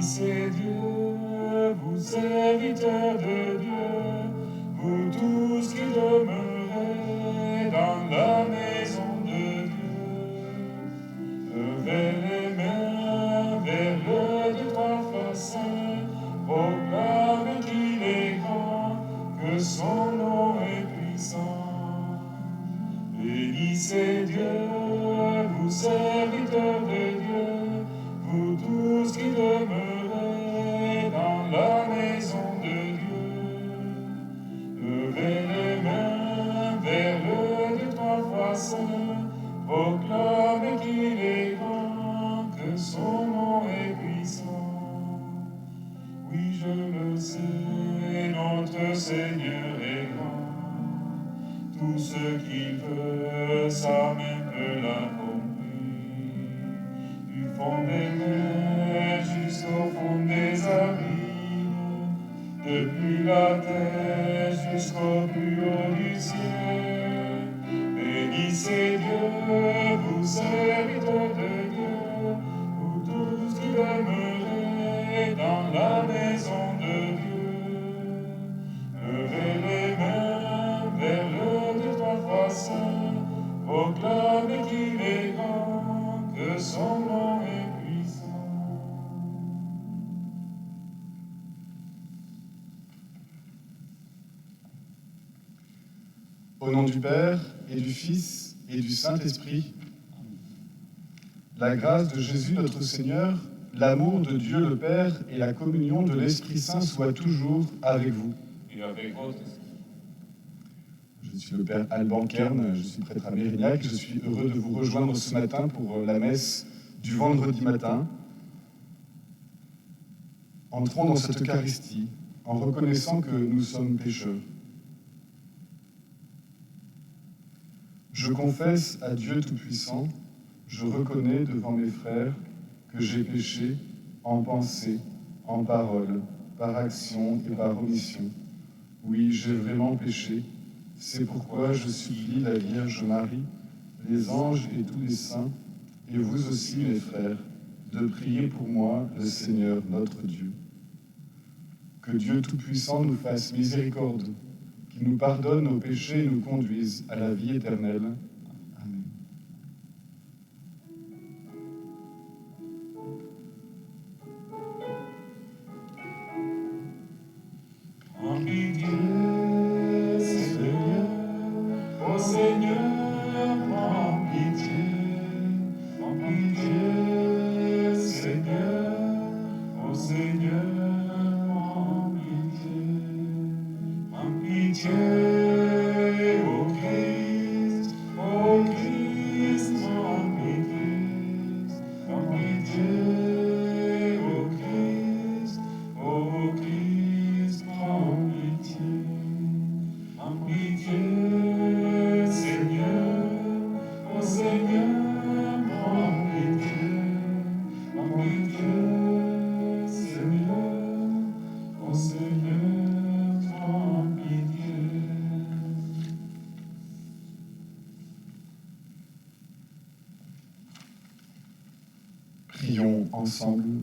Bénissez Dieu, vous serviteurs de Dieu, vous tous qui demeurez dans la maison de Dieu. Levez les mains vers le Dieu trois fois saint, proclamez qu'il est grand, que son nom est puissant. Bénissez Dieu, vous serviteurs de Dieu, vous tous qui demeurez dans la maison de Dieu. Levez les mains vers le Dieu trois fois saint, proclamez qu'il est grand, que son nom est puissant. Oui, je le sais, notre Seigneur est grand. Tout ce qu'il veut, sa main peut l'accomplir. Du fond des mers jusqu'au fond des abîmes, depuis la terre jusqu'au plus haut du ciel. Bénissez Dieu, vous serviteurs de Dieu, vous tous qui demeurez dans la maison de Dieu. Levez les mains vers le Dieu trois fois saint, proclamez qu'il est grand, que son nom est puissant. Au nom du Père, et du Fils, et du Saint-Esprit, la grâce de Jésus notre Seigneur, l'amour de Dieu le Père et la communion de l'Esprit Saint soient toujours avec vous. Et avec votre esprit. Je suis le Père Alban Kern, je suis prêtre à Mérignac. Je suis heureux de vous rejoindre ce matin pour la messe du vendredi matin. Entrons dans cette Eucharistie en reconnaissant que nous sommes pécheurs. Je confesse à Dieu Tout-Puissant, je reconnais devant mes frères que j'ai péché en pensée, en parole, par action et par omission. Oui, j'ai vraiment péché. C'est pourquoi je supplie la Vierge Marie, les anges et tous les saints, et vous aussi, mes frères, de prier pour moi, le Seigneur notre Dieu. Que Dieu Tout-Puissant nous fasse miséricorde, qu'il nous pardonne nos péchés et nous conduise à la vie éternelle. Amen. En pitié, Seigneur, ô Seigneur, prends pitié. En pitié, Seigneur, ô Seigneur, prends pitié. En pitié, ô Christ, prends pitié. En pitié, ô Christ, prends pitié. En pitié, Seigneur, ô Seigneur, prends pitié. En pitié, Seigneur, ô Seigneur, prends pitié. Prions ensemble.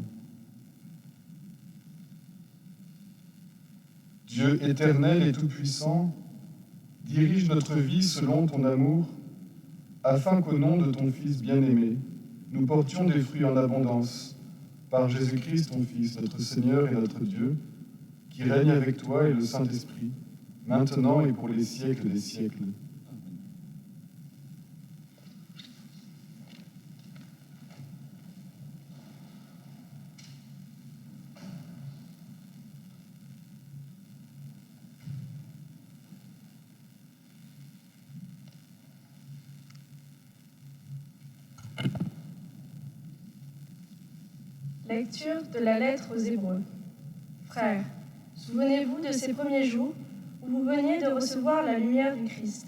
Dieu éternel et tout-puissant, dirige notre vie selon ton amour, afin qu'au nom de ton Fils bien-aimé, nous portions des fruits en abondance, par Jésus-Christ, ton Fils, notre Seigneur et notre Dieu, qui règne avec toi et le Saint-Esprit, maintenant et pour les siècles des siècles. Lecture de la lettre aux Hébreux. Frères, souvenez-vous de ces premiers jours où vous veniez de recevoir la lumière du Christ.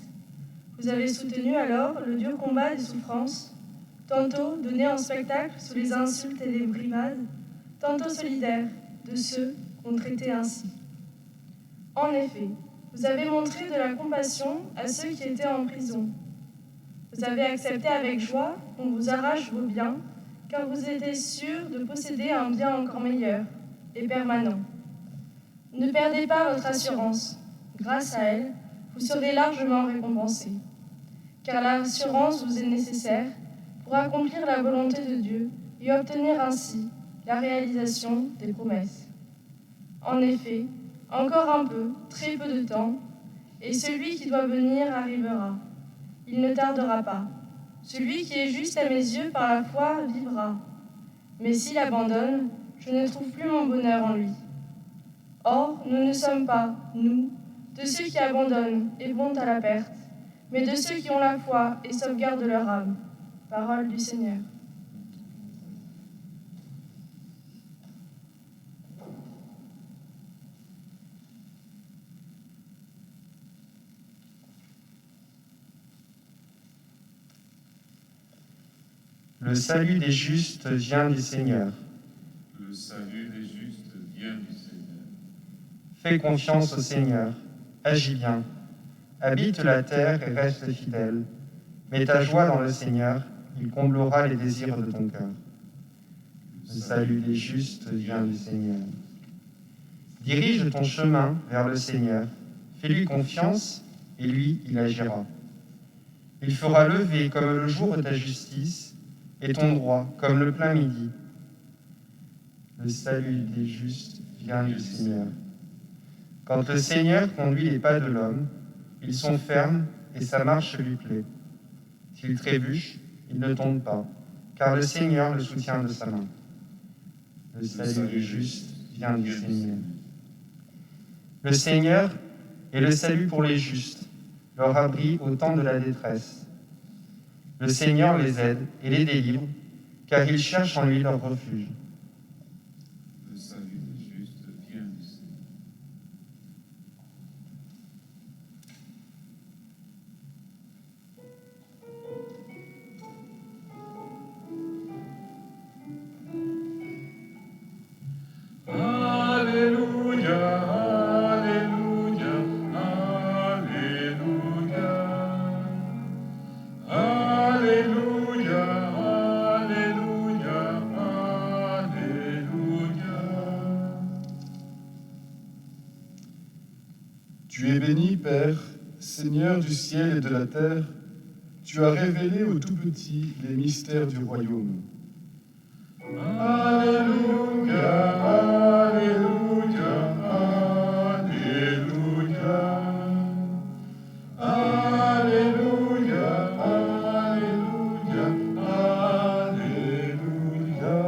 Vous avez soutenu alors le dur combat des souffrances, tantôt donné en spectacle sous les insultes et les brimades, tantôt solidaire de ceux qu'on traitait ainsi. En effet, vous avez montré de la compassion à ceux qui étaient en prison. Vous avez accepté avec joie qu'on vous arrache vos biens, car vous étiez sûrs de posséder un bien encore meilleur et permanent. Ne perdez pas votre assurance. Grâce à elle, vous serez largement récompensés. Car l'assurance vous est nécessaire pour accomplir la volonté de Dieu et obtenir ainsi la réalisation des promesses. En effet, encore un peu, très peu de temps, et celui qui doit venir arrivera. Il ne tardera pas. Celui qui est juste à mes yeux par la foi vivra. Mais s'il abandonne, je ne trouve plus mon bonheur en lui. Or, nous ne sommes pas, nous, de ceux qui abandonnent et vont à la perte, mais de ceux qui ont la foi et sauvegardent leur âme. Parole du Seigneur. Le salut des justes vient du Seigneur. Le salut des justes vient du Seigneur. Fais confiance au Seigneur, agis bien. Habite la terre et reste fidèle. Mets ta joie dans le Seigneur, il comblera les désirs de ton cœur. Le salut des justes vient du Seigneur. Dirige ton chemin vers le Seigneur. Fais-lui confiance et lui, il agira. Il fera lever comme le jour ta justice et ton droit comme le plein midi. Le salut des justes vient du Seigneur. Quand le Seigneur conduit les pas de l'homme, ils sont fermes et sa marche lui plaît. S'il trébuche, il ne tombe pas, car le Seigneur le soutient de sa main. Le salut des justes vient du Seigneur. Le Seigneur est le salut pour les justes, leur abri au temps de la détresse. Le Seigneur les aide et les délivre, car ils cherchent en lui leur refuge. Le salut des justes vient du Seigneur. Alléluia, Alléluia, Alléluia. Alléluia, Alléluia, Alléluia. Tu es béni, Père, Seigneur du ciel et de la terre. Tu as révélé aux tout-petits les mystères du royaume. Alléluia, Alléluia, Alléluia. Alléluia, Alléluia, Alléluia.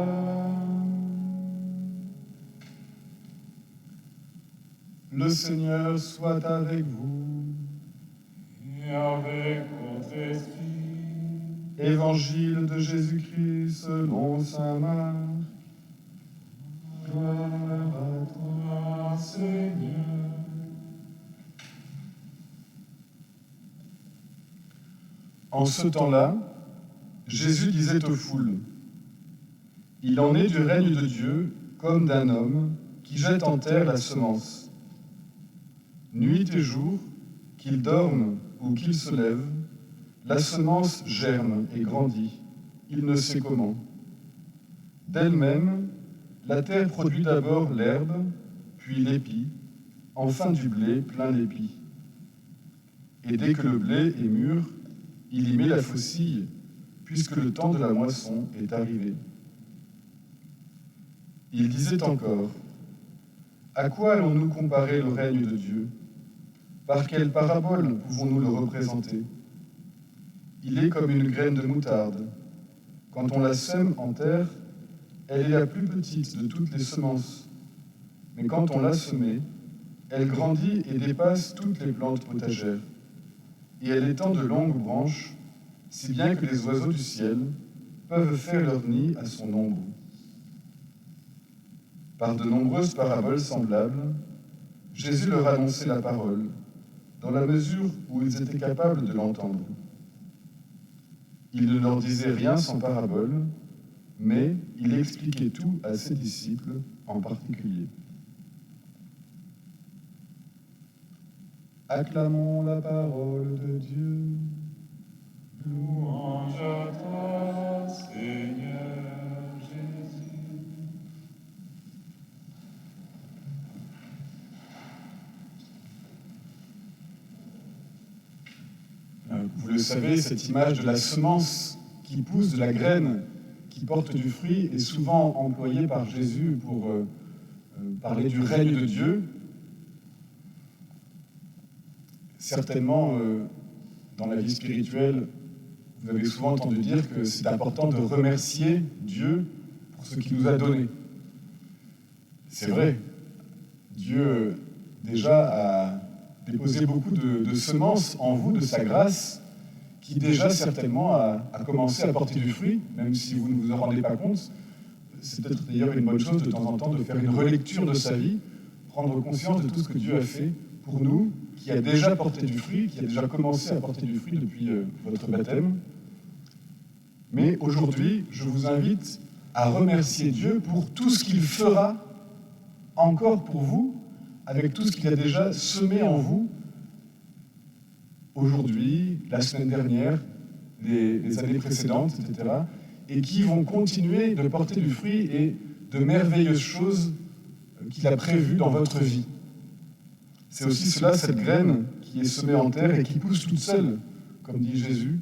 Le Seigneur soit avec vous. Et avec votre esprit. Évangile de Jésus-Christ selon saint Marc. Gloire à toi, Seigneur. En ce temps-là, Jésus disait aux foules, « Il en est du règne de Dieu comme d'un homme qui jette en terre la semence. Nuit et jour, qu'il dorme ou qu'il se lève, la semence germe et grandit, il ne sait comment. D'elle-même, la terre produit d'abord l'herbe, puis l'épi, enfin du blé plein d'épi. Et dès que le blé est mûr, il y met la faucille, puisque le temps de la moisson est arrivé. » Il disait encore, « À quoi allons-nous comparer le règne de Dieu? Par quelle parabole pouvons-nous le représenter? Il est comme une graine de moutarde. Quand on la sème en terre, elle est la plus petite de toutes les semences. Mais quand on l'a semée, elle grandit et dépasse toutes les plantes potagères. Et elle étend de longues branches, si bien que les oiseaux du ciel peuvent faire leur nid à son ombre. » Par de nombreuses paraboles semblables, Jésus leur annonçait la parole, dans la mesure où ils étaient capables de l'entendre. Il ne leur disait rien sans parabole, mais il expliquait tout à ses disciples en particulier. Acclamons la parole de Dieu. Louange à toi, Seigneur. savez, cette image de la semence qui pousse, de la graine qui porte du fruit, est souvent employée par Jésus pour parler du règne de Dieu. Certainement, dans la vie spirituelle, vous avez souvent entendu dire que c'est important de remercier Dieu pour ce qu'il nous a donné. C'est vrai, Dieu déjà a déposé beaucoup de semences en vous, de sa grâce, qui déjà certainement a commencé à porter du fruit, même si vous ne vous en rendez pas compte. C'est peut-être d'ailleurs une bonne chose de temps en temps de faire une relecture de sa vie, prendre conscience de tout ce que Dieu a fait pour nous, qui a déjà porté du fruit, qui a déjà commencé à porter du fruit depuis votre baptême. Mais aujourd'hui, je vous invite à remercier Dieu pour tout ce qu'il fera encore pour vous, avec tout ce qu'il a déjà semé en vous, aujourd'hui, la semaine dernière, les années précédentes, etc., et qui vont continuer de porter du fruit et de merveilleuses choses qu'il a prévues dans votre vie. C'est aussi cela, cette graine qui est semée en terre et qui pousse toute seule, comme dit Jésus,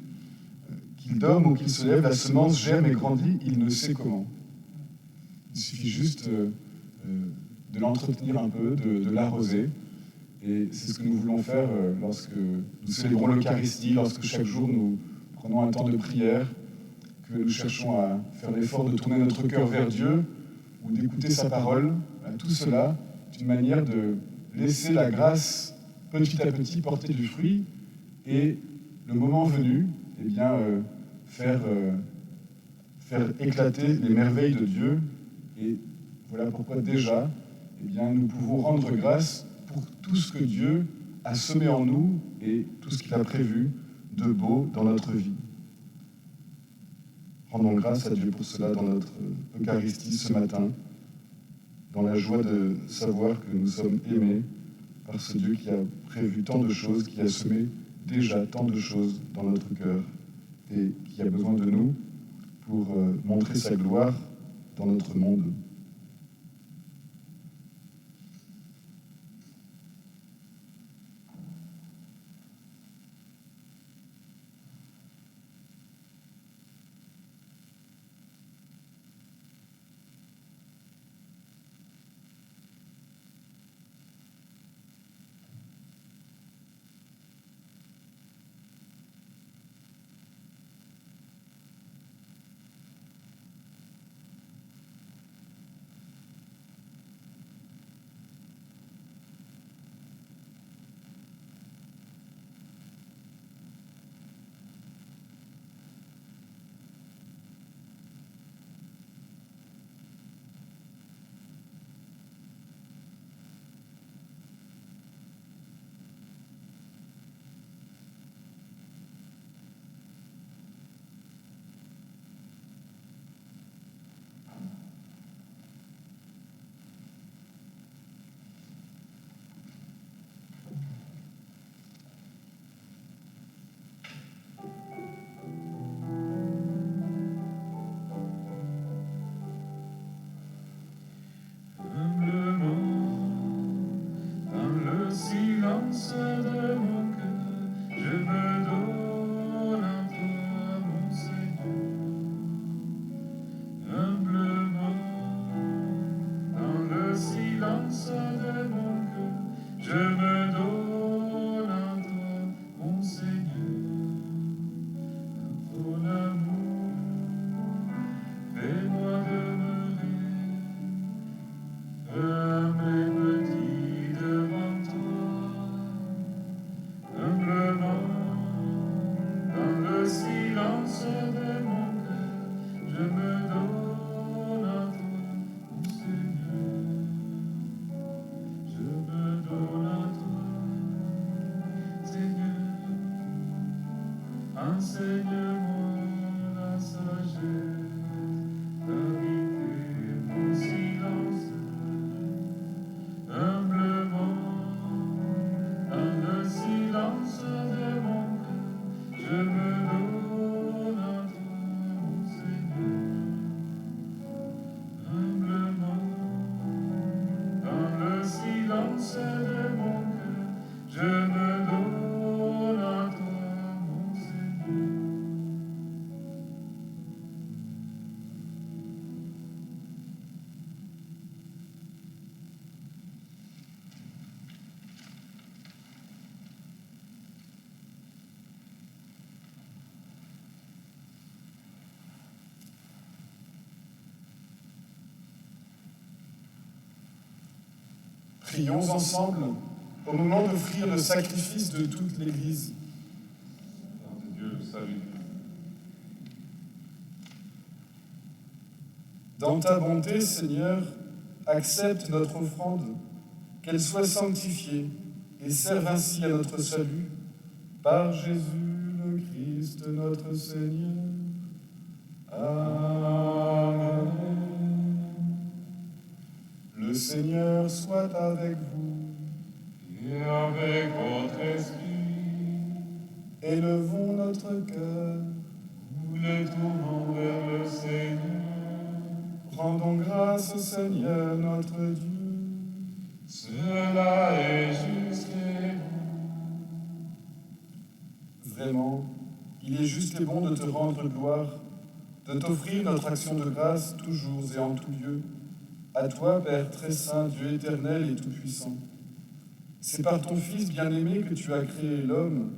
qu'il dorme ou qu'il se lève, la semence germe et grandit, il ne sait comment. Il suffit juste de l'entretenir un peu, de l'arroser. Et c'est ce que nous voulons faire lorsque nous célébrons l'Eucharistie, lorsque chaque jour nous prenons un temps de prière, que nous cherchons à faire l'effort de tourner notre cœur vers Dieu ou d'écouter sa parole. Tout cela est une manière de laisser la grâce petit à petit porter du fruit et, le moment venu, eh bien, faire éclater les merveilles de Dieu. Et voilà pourquoi déjà, eh bien, nous pouvons rendre grâce pour tout ce que Dieu a semé en nous et tout ce qu'il a prévu de beau dans notre vie. Rendons grâce à Dieu pour cela dans notre Eucharistie ce matin, dans la joie de savoir que nous sommes aimés par ce Dieu qui a prévu tant de choses, qui a semé déjà tant de choses dans notre cœur et qui a besoin de nous pour montrer sa gloire dans notre monde. Prions ensemble au moment d'offrir le sacrifice de toute l'Église. Père de Dieu, le salut. Dans ta bonté, Seigneur, accepte notre offrande, qu'elle soit sanctifiée et serve ainsi à notre salut, par Jésus le Christ notre Seigneur. Amen. Le Seigneur soit avec vous. Et avec votre esprit, Élevons notre cœur. nous les tournons vers le Seigneur. Rendons grâce au Seigneur notre Dieu. Cela est juste et bon. Vraiment, il est juste et bon de te rendre gloire, de t'offrir notre action de grâce toujours et en tout lieu. À toi, Père très saint, Dieu éternel et tout-puissant. C'est par ton Fils bien-aimé que tu as créé l'homme,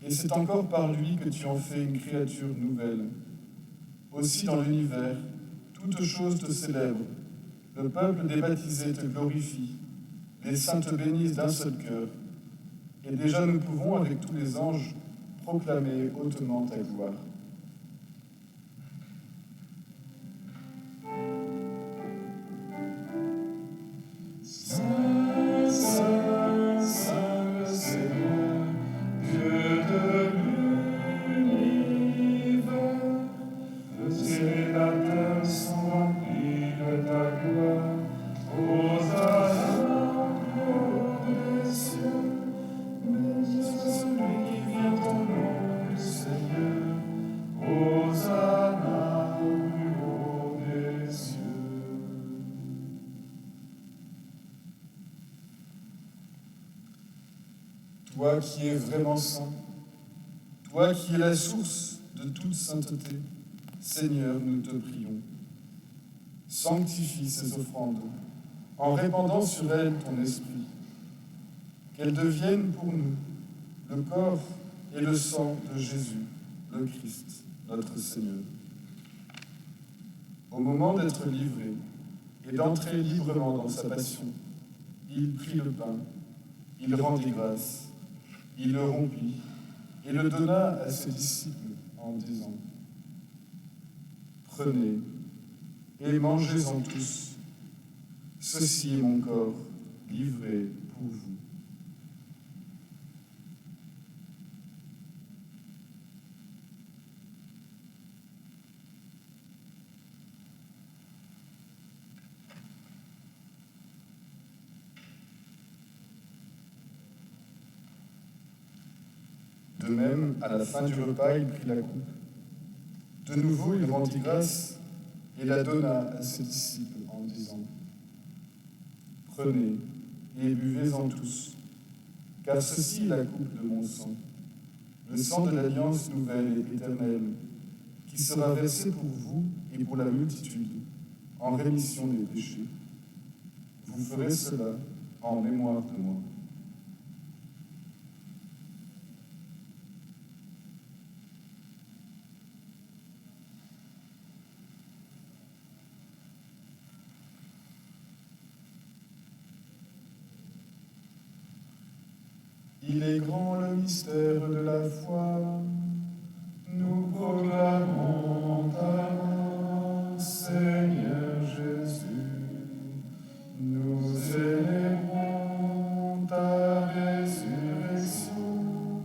et c'est encore par lui que tu en fais une créature nouvelle. Aussi dans l'univers, toutes choses te célèbrent. Le peuple des baptisés te glorifie. Les saints te bénissent d'un seul cœur. Et déjà nous pouvons, avec tous les anges, proclamer hautement ta gloire. Saint, Saint, Saint le Seigneur, Dieu de l'univers, le ciel et la terre sont remplis de ta gloire. Hosanna au haut des cieux, béni soit celui qui vient au nom du Seigneur. Hosanna au plus haut des cieux. Toi qui es vraiment saint, toi qui es la source de toute sainteté, Seigneur, nous te prions. Sanctifie ces offrandes en répandant sur elles ton esprit, qu'elles deviennent pour nous le corps et le sang de Jésus, le Christ, notre Seigneur. Au moment d'être livré et d'entrer librement dans sa passion, il prit le pain, il rendit grâce, il le rompit et le donna à ses disciples en disant : « Prenez et mangez-en tous. Ceci est mon corps livré pour vous. » De même, à la fin du repas, il prit la coupe. De nouveau, il rendit grâce et la donna à ses disciples en disant : « Prenez et buvez-en tous, car ceci est la coupe de mon sang, le sang de l'alliance nouvelle et éternelle, qui sera versé pour vous et pour la multitude, en rémission des péchés. Vous ferez cela en mémoire de moi. » Il est grand le mystère de la foi. Nous proclamons ta mort, Seigneur Jésus. Nous célébrons ta résurrection.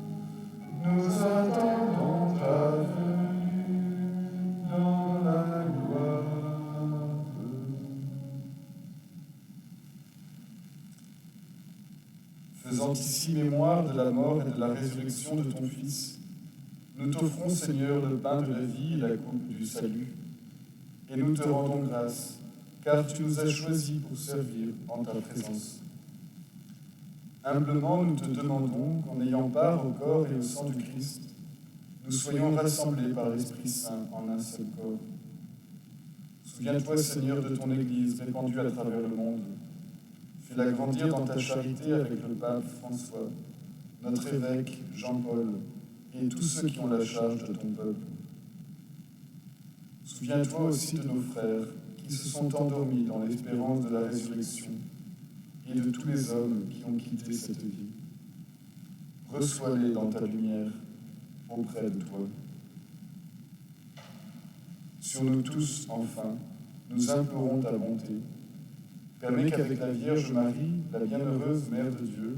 Nous attendons ta venue dans la gloire. Faisant ici mémoire de la mort et de la résurrection de ton Fils, nous t'offrons, Seigneur, le pain de la vie et la coupe du salut, et nous te rendons grâce, car tu nous as choisis pour servir en ta présence. Humblement, nous te demandons qu'en ayant part au corps et au sang du Christ, nous soyons rassemblés par l'Esprit Saint en un seul corps. Souviens-toi, Seigneur, de ton Église répandue à travers le monde. Fais-la grandir dans ta charité avec le pape François, notre évêque Jean-Paul et tous ceux qui ont la charge de ton peuple. Souviens-toi aussi de nos frères qui se sont endormis dans l'espérance de la résurrection et de tous les hommes qui ont quitté cette vie. Reçois-les dans ta lumière auprès de toi. Sur nous tous, enfin, nous implorons ta bonté. Permets qu'avec la Vierge Marie, la bienheureuse Mère de Dieu,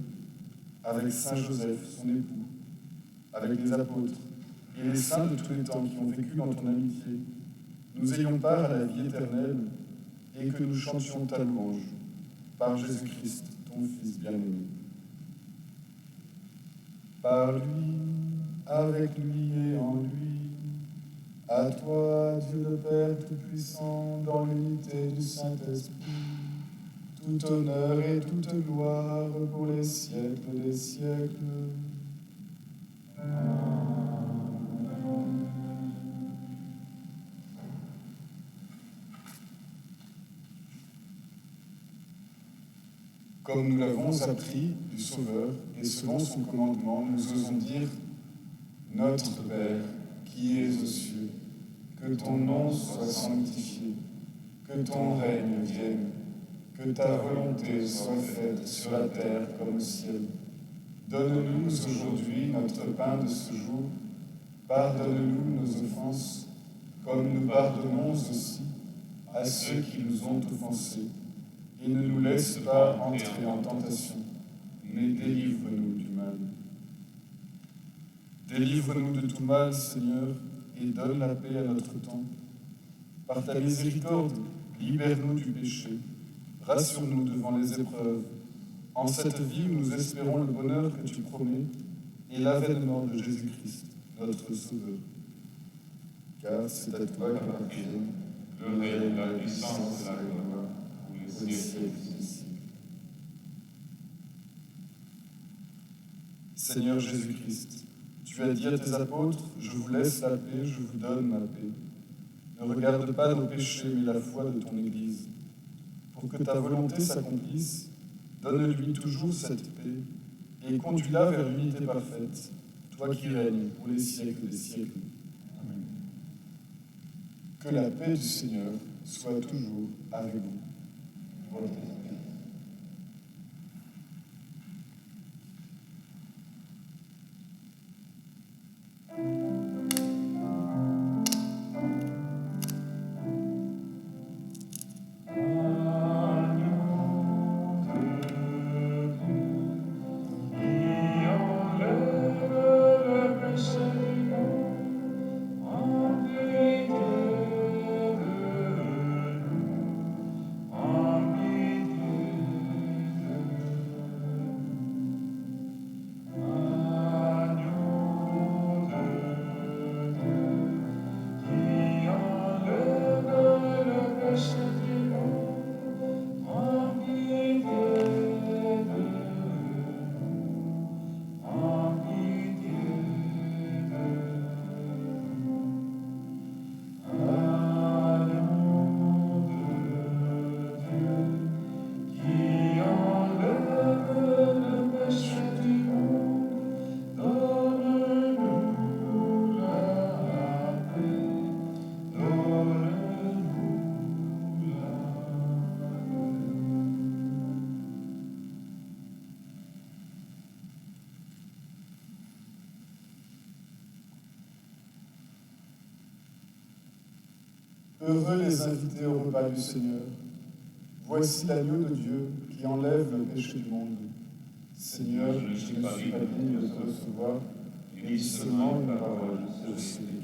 avec Saint Joseph, son époux, avec les apôtres et les saints de tous les temps qui ont vécu dans ton amitié, nous ayons part à la vie éternelle et que nous chantions ta louange par Jésus-Christ, ton Fils bien-aimé. Par lui, avec lui et en lui, à toi, Dieu le Père Tout-Puissant, dans l'unité du Saint-Esprit, tout honneur et toute gloire pour les siècles des siècles. Comme nous l'avons appris du Sauveur, et selon son commandement, nous osons dire « Notre Père, qui es aux cieux, que ton nom soit sanctifié, que ton règne vienne, que ta volonté soit faite sur la terre comme au ciel. Donne-nous aujourd'hui notre pain de ce jour. Pardonne-nous nos offenses, comme nous pardonnons aussi à ceux qui nous ont offensés. Et ne nous laisse pas entrer en tentation, mais délivre-nous du mal. Délivre-nous de tout mal, Seigneur, et donne la paix à notre temps. Par ta miséricorde, libère-nous du péché. Rassure-nous devant les épreuves. En cette vie où nous espérons le bonheur que tu promets et l'avènement de Jésus-Christ, notre Sauveur. Car c'est à toi qu'appartiennent le règne, la puissance et la gloire, pour les les siècles. siècles des siècles. Seigneur Jésus-Christ, tu as dit à tes apôtres, « Je vous laisse la paix, je vous donne ma paix. » Ne regarde pas nos péchés, mais la foi de ton Église. Pour que ta volonté s'accomplisse, donne-lui toujours cette paix et conduis-la vers l'unité parfaite, toi qui règnes pour les siècles des siècles. Amen. Que la paix du Seigneur soit toujours avec vous. Votre esprit. Heureux les invités au repas du Seigneur. Voici l'agneau de Dieu qui enlève le péché du monde. Seigneur, je ne suis pas digne de te recevoir, mais dis seulement une parole, je serai guéri.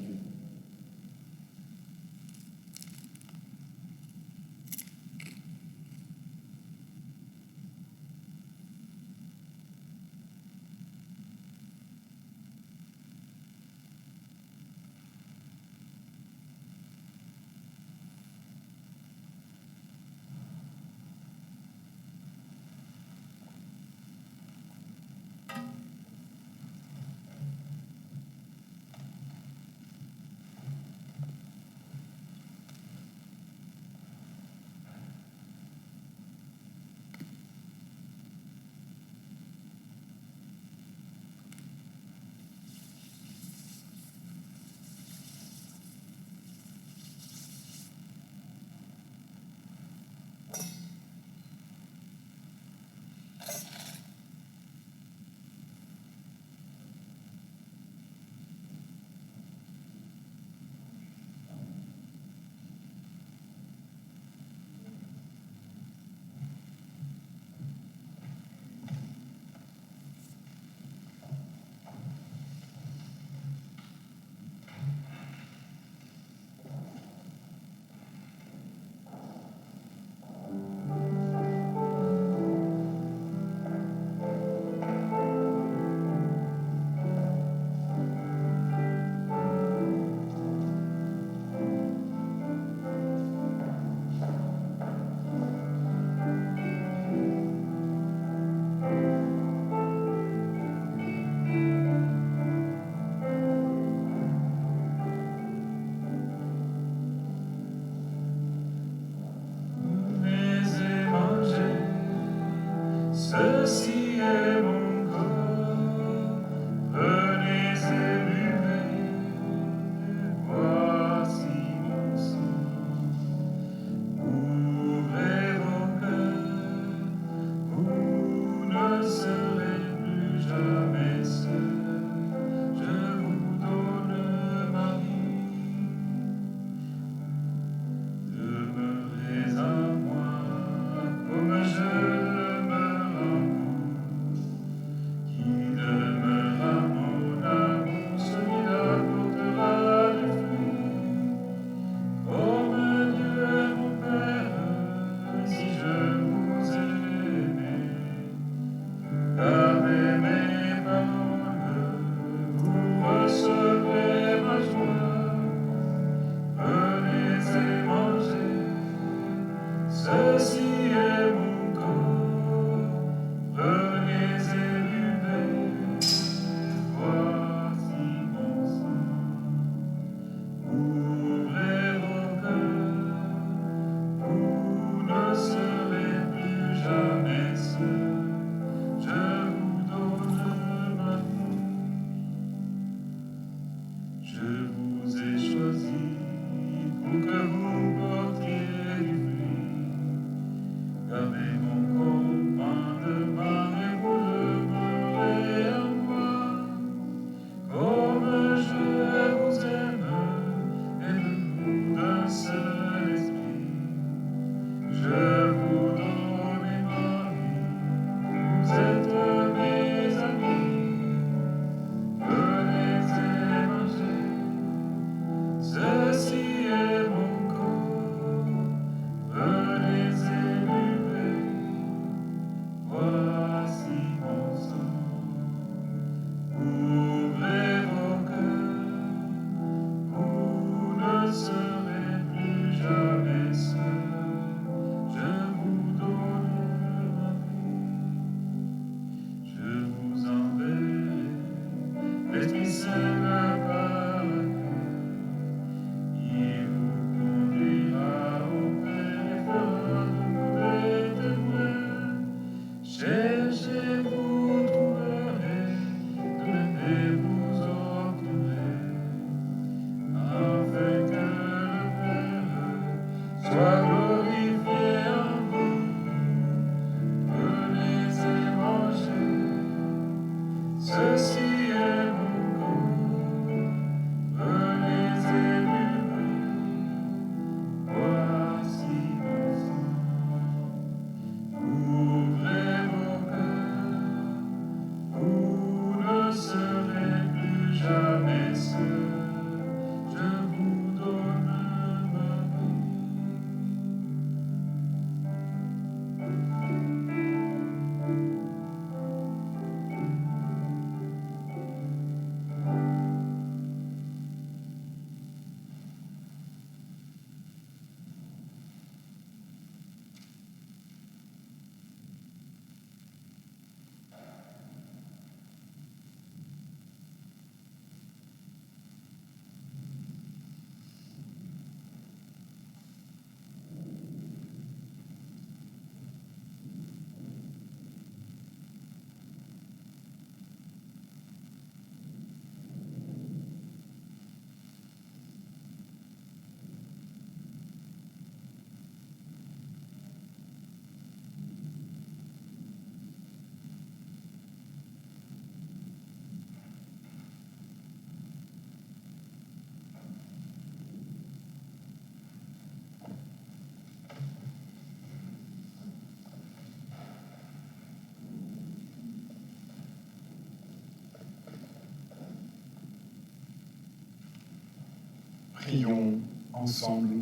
Prions ensemble.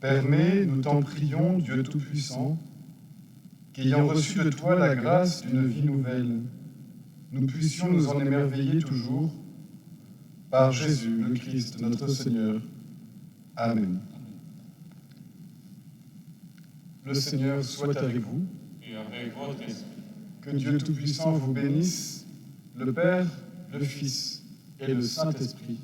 Permets, nous t'en prions, Dieu Tout-Puissant, qu'ayant reçu de toi la grâce d'une vie nouvelle, nous puissions nous en émerveiller toujours par Jésus, le Christ, notre Seigneur. Amen. Le Seigneur soit avec vous. Et avec votre esprit. Que Dieu Tout-Puissant vous bénisse, le Père, le Fils et le Saint-Esprit.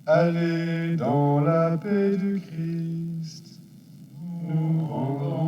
Allez dans la paix du Christ. Nous rendons